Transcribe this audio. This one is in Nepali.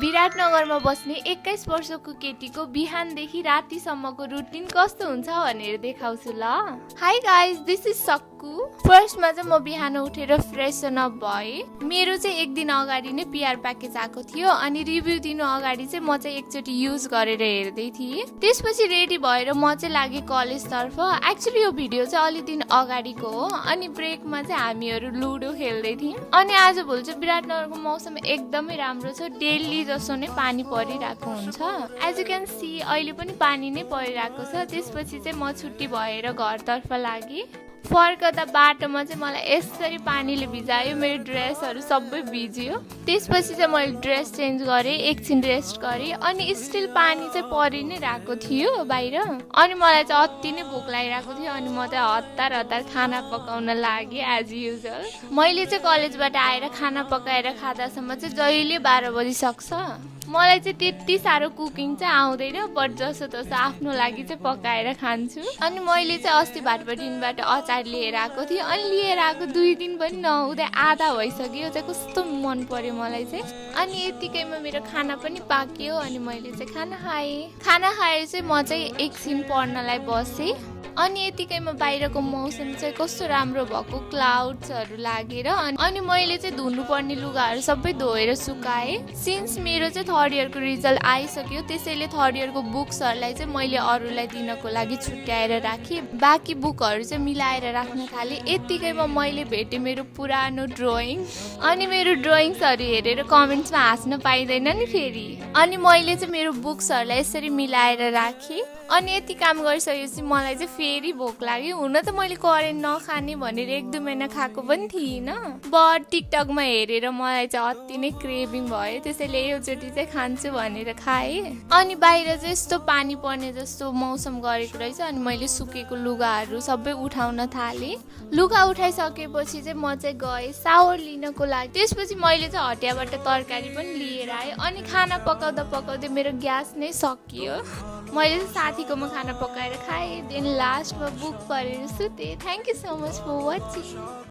विराटनगरमा बस्ने 21 वर्षको केटीको बिहानदेखि रातिसम्मको रुटिन कस्तो हुन्छ भनेर देखाउँछु ल। हाई गाइज, दिस इज सक्कु। फर्स्टमा चाहिँ म बिहान उठेर फ्रेसन अप भएँ। मेरो चाहिँ एक दिन अगाडि नै पिआर प्याकेज आएको थियो अनि रिभ्यू दिनु अगाडि चाहिँ म चाहिँ एकचोटि युज गरेर हेर्दै थिएँ। त्यसपछि रेडी भएर म चाहिँ लागेँ कलेजतर्फ। एक्चुअली यो भिडियो चाहिँ अलि दिन अगाडिको हो अनि ब्रेकमा चाहिँ हामीहरू लुडो खेल्दै थियौँ। अनि आजभोलि चाहिँ विराटनगरको मौसम एकदमै राम्रो छ। डेली जसो नै पानी परिरहेको हुन्छ। एज यु क्यान सी अहिले पनि पानी नै परिरहेको छ। त्यसपछि चाहिँ म छुट्टी भएर घरतर्फ लागेँ। फर्कदा बाटोमा चाहिँ मलाई यसरी पानीले भिजायो, मेरो ड्रेसहरू सबै भिज्यो। त्यसपछि चाहिँ मैले ड्रेस चेन्ज गरेँ, एकछिन रेस्ट गरेँ अनि स्टिल पानी चाहिँ परि नै रहेको थियो बाहिर। अनि मलाई चाहिँ अति नै भोक लागिरहेको थियो अनि म चाहिँ हतार खाना पकाउन लागेँ एज युजल। मैले चाहिँ कलेजबाट आएर खाना पकाएर खाँदासम्म चाहिँ जहिले 12 बजिसक्छ। मलाई चाहिँ त्यति साह्रो कुकिङ चाहिँ आउँदैन, बट जसो तसो आफ्नो लागि चाहिँ पकाएर खान्छु। अनि मैले चाहिँ अस्ति भाटपाटिनबाट अचार लिएर आएको थिएँ अनि लिएर आएको 2 दिन पनि नहुँदै आधा भइसक्यो। चाहिँ कस्तो मन पर्यो मलाई चाहिँ। अनि यतिकैमा मेरो खाना पनि पाक्यो अनि मैले चाहिँ खाना खाएर चाहिँ म चाहिँ एकछिन पढ्नलाई बसेँ। अनि यतिकैमा बाहिरको मौसम चाहिँ कस्तो राम्रो भएको, क्लाउड्सहरू लागेर। अनि मैले चाहिँ धुनुपर्ने लुगाहरू सबै धोएर सुकाएँ। सिन्स मेरो चाहिँ 3rd इयरको रिजल्ट आइसक्यो त्यसैले 3rd इयरको बुक्सहरूलाई चाहिँ मैले अरूलाई दिनको लागि छुट्याएर राखेँ। बाँकी बुकहरू चाहिँ मिलाएर राख्न थालेँ। यतिकैमा मैले भेटेँ मेरो पुरानो ड्रइङ। अनि मेरो ड्रइङ्सहरू हेरेर कमेन्ट्समा हाँस्न पाइँदैन नि फेरि। अनि मैले चाहिँ मेरो बुक्सहरूलाई यसरी मिलाएर राखेँ। अनि यति काम गरिसकेपछि मलाई चाहिँ फेरि भोक लाग्यो। हुन त मैले करेन्ट नखाने भनेर 1-2 महिना खाएको पनि थिइनँ, बट टिकटकमा हेरेर मलाई चाहिँ अति नै क्रेभिङ भयो। त्यसैले योचोटि चाहिँ खान्छु भनेर खाएँ। अनि बाहिर चाहिँ यस्तो पानी पर्ने जस्तो मौसम गरेको रहेछ अनि मैले सुकेको लुगाहरू सबै उठाउन थालेँ। लुगा उठाइसकेपछि चाहिँ म चाहिँ गएँ सावर लिनको लागि। त्यसपछि मैले चाहिँ हटियाबाट तरकारी पनि लिएर आएँ। अनि खाना पकाउँदै मेरो ग्यास नै सकियो। मैले चाहिँ साथीकोमा खाना पकाएर खाएँ। देन लास्टमा बुक पढेर सुतेँ। Thank you so much for watching.